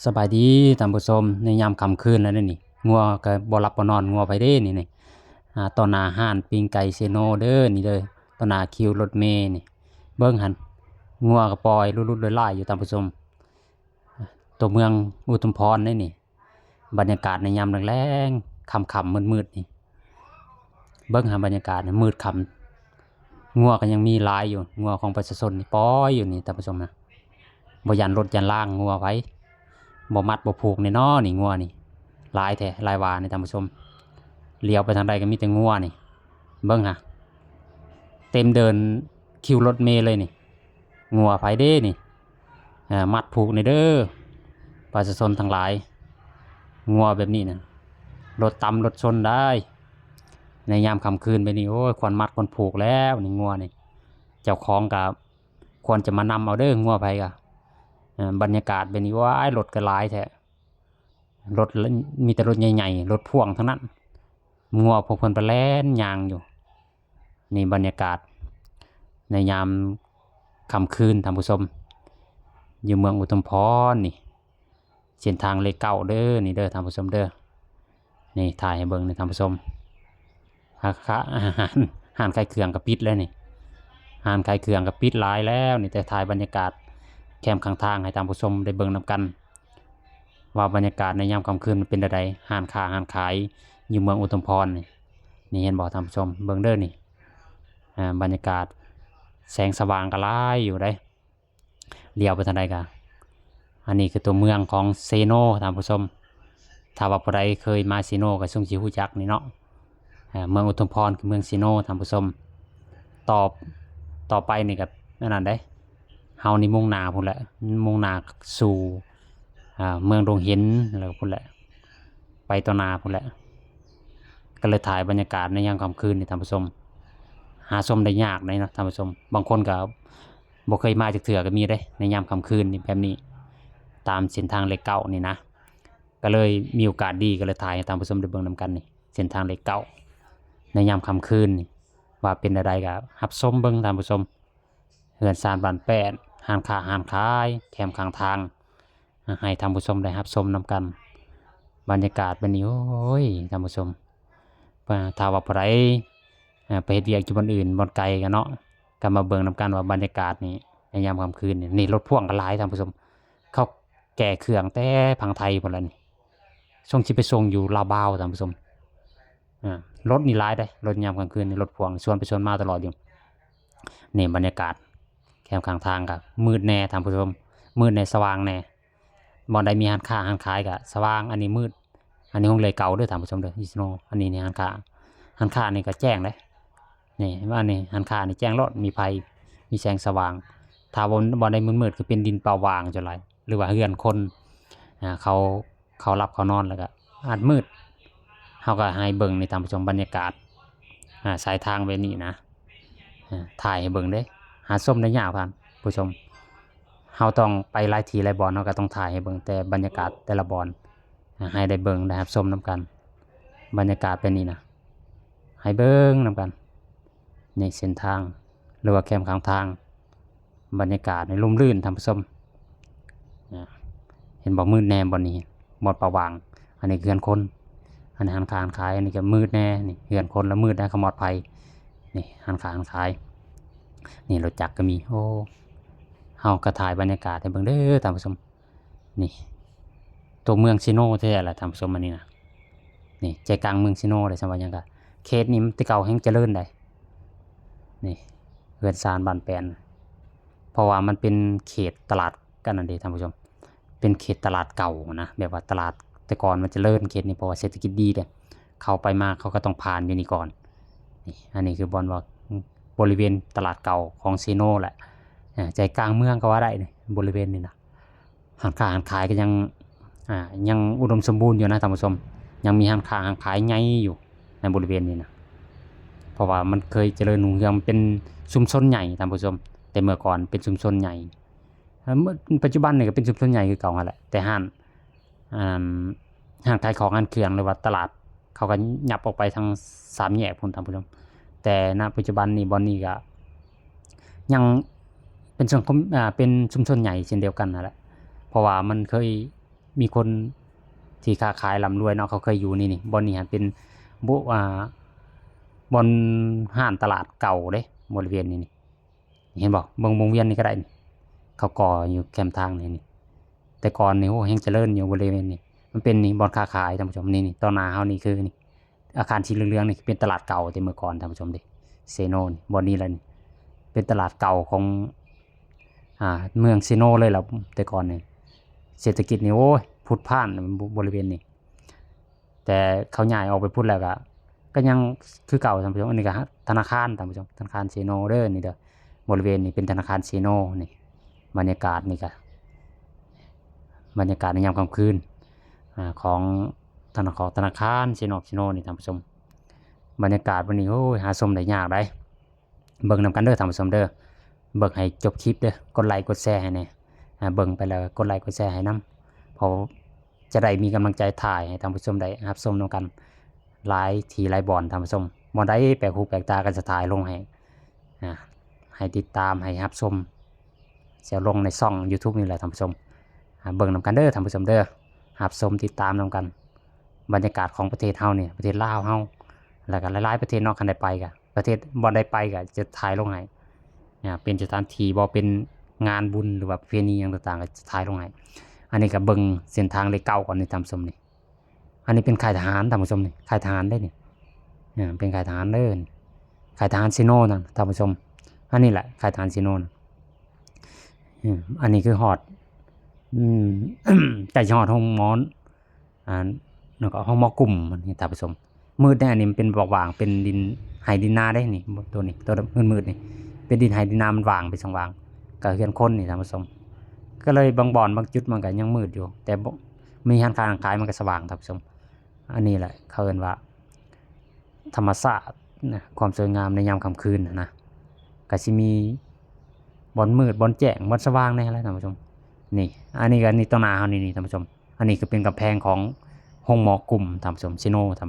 สบายดีท่านผู้ชมในยามค่ำคืนแล้วนี่งัวก็บ่หลับบ่นอนงัวไปเด้นี่ต่อหน้าห้านปิ้งไก่เซโนเด้อนี่เด้อต่อหน้าคิวรถเมล์นี่เบิ่งหั่นงัวก็ปล่อยลุๆล่ายๆอยู่ท่านผู้ชมตัวเมืองอุทุมพรเด้นี่บรรยากาศในยามแลงๆค่ำๆมืดๆนี่เบิ่งหาบรรยากาศมืดค่ำงัวก็ยังมีหลายอยู่งัวของประชาชนนี่ปล่อยอยู่นี่ท่านผู้ชมนะบ่ยันรถยันล่างงัวไว้บ่มัดบ่ผูกนี่นี่งัวนี่หลายแท้หลายวานี่ท่านผู้ชมเลี้ยวไปทางใดก็มีแต่งัวนี่เบิ่งหะเต็มเดินคิวรถเมล์เลยนี่งัวไผเด้นี่มัดผูกนี่เด้อประชาชนทั้งหลายงัวแบบนี้นะรถตำรถชนได้ในยามค่ำคืนไปนี่โอ้ยควรมัดควรผูกแล้วนี่งัวนี่เจ้าของก็ควรจะมานำเอาเด้องัวไผก็บรรยากาศเป็นนี้ว่ารถก็หลายแท้รถมีแต่รถใหญ่ๆรถพ่วงทั้งนั้นงัวพวกเพิ่นไปแล่นยางอยู่นี่บรรยากาศในยามค่ำคืนท่านผู้ชมอยู่เมืองอุทุมพรนี่เส้นทางเลขเก้าเด้อนี่เด้อท่านผู้ชมเด้อนี่ถ่ายให้เบิ่งนี่ท่านผู้ชมห้านขายเครื่องก็ปิดแล้วนี่ห้านขายเครื่องก็ปิดหลายแล้วนี่แต่ถ่ายบรรยากาศแคมป์ข้างทางให้ท่านผู้ชมได้เบิ่งนำกันว่าบรรยากาศในยามค่ำคืนมันเป็นใดห้านค้าห้านขายอยู่เมืองอุทุมพรนี่เห็นบ่ท่านผู้ชมเบิ่งเด้อนี่บรรยากาศแสงสว่างก็หลายอยู่ได้เลี้ยวไปทางใดกันอันนี้คือตัวเมืองของเซโนท่านผู้ชมถ้าว่าผู้ใดเคยมาเซโนก็ทรงสิรู้จักนี่เนาะเมืองอุทุมพรคือเมืองเซโนท่านผู้ชมต่อไปนี่ก็นั่นได้เฮานี่มุ่งหน้าพุ่นแหละมุ่งหน้าสู่เมืองดงเห็นอะไรพุ่นแหละไปต่อหน้าพุ่นแหละก็เลยถ่ายบรรยากาศในยามค่ำคืนนี่ท่านผู้ชมหาชมได้ยากเลยนะท่านผู้ชมบางคนก็บ่เคยมาจากเถื่อก็มีได้ในยามค่ำคืนนี่แบบนี้ตามเส้นทางเลขเก้านี่นะก็เลยมีโอกาสดีก็เลยถ่ายให้ท่านผู้ชมได้เบิ่งนำกันนี่เส้นทางเลขเก้าในยามค่ำคืนนี่ว่าเป็นอะไรก็รับชมเบิ่งท่านผู้ชมเฮือนซานบ้านแป้นห้านค้าห้านขายแคมป์ข้างทางให้ท่านผู้ชมได้รับชมนำกันบรรยากาศเป็นนี้โอ้ยท่านผู้ชมถ้าว่าผู้ใดไปเฮ็ดเวียกอยู่บนอื่นบนไกลกันเนาะก็มาเบิ่งนำกันว่าบรรยากาศนี่ในยามค่ำคืนนี่รถพ่วงก็หลายท่านผู้ชมเขาแก่เครื่องแต่พังไทยพุ่นล่ะนี่ส่งสิไปส่งอยู่ลาวบาวท่านผู้ชมรถนี่หลายได้รถยามกลางคืนนี่รถพ่วงชวนไปชวนมาตลอดอยู่นี่บรรยากาศแคมป์ข้างทางก็มืดแน่ท่านผู้ชมมืดแน่สว่างแน่บ่ได้มีร้านค้าร้านขายก็สว่างอันนี้มืดอันนี้ห้องเลยเก่าเด้อท่านผู้ชมเด้ออิสโนอันนี้นี่ร้านค้านี่ก็แจ้งได้นี่ว่านี่ร้านค้านี่แจ้งรถมีไฟมีแสงสว่างถ้าบ่ได้มืดๆคือเป็นดินเปล่าว่างจังไรหรือว่าเฮือนคนเขารับเขานอนแล้วก็อาจมืดเฮาก็ให้เบิ่งในท่านผู้ชมบรรยากาศสายทางแบบนี้นะถ่ายให้เบิ่งเด้หาชมได้ยากท่านผู้ชมเฮาต้องไปหลายที่หลายบ่อนเฮาก็ต้องถ่ายให้เบิ่งแต่บรรยากาศแต่ละบ่อนให้ได้เบิ่งได้รับชมนำกันบรรยากาศเป็นนี้นะให้เบิ่งนำกันในเส้นทางหรือว่าแคมป์ข้างทางบรรยากาศในร่มรื่นท่านผู้ชมเห็นบ่มืดแน่บ่นี้หมดประว่างอันนี้เฮือนคนอันนี้ร้านค้าร้านขายอันนี้ก็มืดแน่นี่เฮือนคนแล้วมืดได้ขมอดภัยนี่ร้านค้าร้านขายนี่รถจักรก็มีโอ้เฮาก็ถ่ายบรรยากาศให้เบิ่งเด้อท่านผู้ชมนี่ตัวเมืองซิโนแท้แหละท่านผู้ชมอันนี้นะนี่ใจกลางเมืองซิโนเลยสมัยยังก็เขตนี้มันแต่เก่าแห่งเจริญได้นี่เฮือนซานบ้านแปนเพราะว่ามันเป็นเขตตลาดกันนั่นเด้ท่านผู้ชมเป็นเขตตลาดเก่านะแบบว่าตลาดแต่ก่อนมันเจริญเขตนี้เพราะว่าเศรษฐกิจดีเด้เข้าไปมาเขาก็ต้องผ่านอยู่นี่ก่อนนี่อันนี้คือบอนว่าบริเวณตลาดเก่าของซิโนแหละใจกลางเมืองก็ว่าได้นี่บริเวณนี้นะร้านค้าร้านขายก็ยังอุดมสมบูรณ์อยู่นะท่านผู้ชมยังมีร้านค้าร้านขายใหญ่อยู่ในบริเวณนี้นะเพราะว่ามันเคยเจริญรุ่งเรืองเป็นชุมชนใหญ่ท่านผู้ชมแต่เมื่อก่อนเป็นชุมชนใหญ่เมื่อปัจจุบันนี่ก็เป็นชุมชนใหญ่คือเก่าหั่นแหละแต่ห้างขายของร้านเครื่องหรือว่าตลาดเขาก็ยับออกไปทางสามแยกพุ่นท่านผู้ชมแต่ณปัจจุบันนี้บ่อนนี้ก็ยังเป็นเป็นชุมชนใหญ่เช่นเดียวกันนั่นแหละเพราะว่ามันเคย มีคนที่ค้าขายร่ำรวยเนาะเขาเคยอยู่นี่บ่อนนี้หันเป็นบ่บ่อนห้านตลาดเก่าเด้บริเวณนี้เห็นบ่เบิ่งวงเวียนนี่ก็ได้นี่เขาก่ออยู่แคมทางนี่แต่ก่อนนี่โอ้แฮงเจริญอยู่บริเวณนี้มันเป็นนี่บ่อนค้าขายท่านผู้ชมนี่ต่อหน้าเฮานี่คือนี่อาคารสีเหลืองๆนี่เป็นตลาดเก่าแต่เมื่อก่อนท่านผู้ชมเด้เซโนนี่บ่อนนี้แหละนี่เป็นตลาดเก่าของเมืองเซโนเลยล่ะแต่ก่อนนี่เศรษฐกิจนี่โอ้ยพุดพ่านบริเวณนี้แต่เขาย้ายออกไปพุ่นแล้วก็ยังคือเก่าท่านผู้ชมอันนี้ก็ธนาคารท่านผู้ชมธนาคารเซโนเด้อนี่เด้อบริเวณนี้เป็นธนาคารเซโนนี่บรรยากาศนี่ก็บรรยากาศในยามค่ำคืนของธนาคารเซโนนี่ท่านผู้ชมบรรยากาศวันนี้โอ้ยหาชมได้ยากได้เบิ่งนำกันเด้อท่านผู้ชมเด้อเบิ่งให้จบคลิปเด้อกดไลค์กดแชร์ให้แน่เบิ่งไปแล้วกดไลค์กดแชร์ให้นำเพราะจะได้มีกำลังใจถ่ายให้ท่านผู้ชมได้รับชมนำกันหลายทีหลายบอนท่านผู้ชมบ่ได้แปลกหูแปลกตากันจะถ่ายลงให้ติดตามให้รับชมเสียลงในช่อง YouTube นี่แหละท่านผู้ชมเบิ่งนำกันเด้อท่านผู้ชมเด้อรับชมติดตามนำกันบรรยากาศของประเทศเฮานี่ประเทศลาวเฮาแล้วก็หลายๆประเทศนอกคันได้ไปก็ประเทศบ่ได้ไปก็จะถ่ายลงให้เป็นสถานที่บ่เป็นงานบุญหรือว่าประเพณีอย่างต่างๆก็จะถ่ายลงให้อันนี้ก็เบิ่งเส้นทางเลยเก่าก่อนนี่ท่านผู้ชมนี่อันนี้เป็นค่ายทหารท่านผู้ชมนี่ค่ายทหารได้นี่เป็นค่ายทหารเด้อค่ายทหารซิโนนั่นท่านผู้ชมอันนี้แหละค่ายทหารซิโนอันนี้คือฮอดใจฮอดห้องมอนแล้วก็ห้องหมอกลุ่มนี่ท่านผู้ชมมืดแน่อันนี้มันเป็นบอกว่างเป็นดินไหดินนาได้นี่ตัวนี้ตัวมืดๆนี่เป็นดินไหดินนามันว่างเป็นช่องว่างก็เฮือนคนนี่ท่านผู้ชมก็เลยบางบ่อนบางจุดมันก็ยังมืดอยู่แต่มีร้านค้าขายมันก็สว่างท่านผู้ชมอันนี้แหละเขาเรียกว่าธรรมชาตินะความสวยงามในยามค่ำคืนนะก็สิมีบ่อนมืดบ่อนแจ้งบ่อนสว่างในอะไรท่านผู้ชมนี่อันนี้ก็นี่ต้นนาเฮานี่ท่านผู้ชมอันนี้คือเป็นกำแพงของห้องหมอกลุ่มท่านผู้ชมซิโนท่านผู้ชม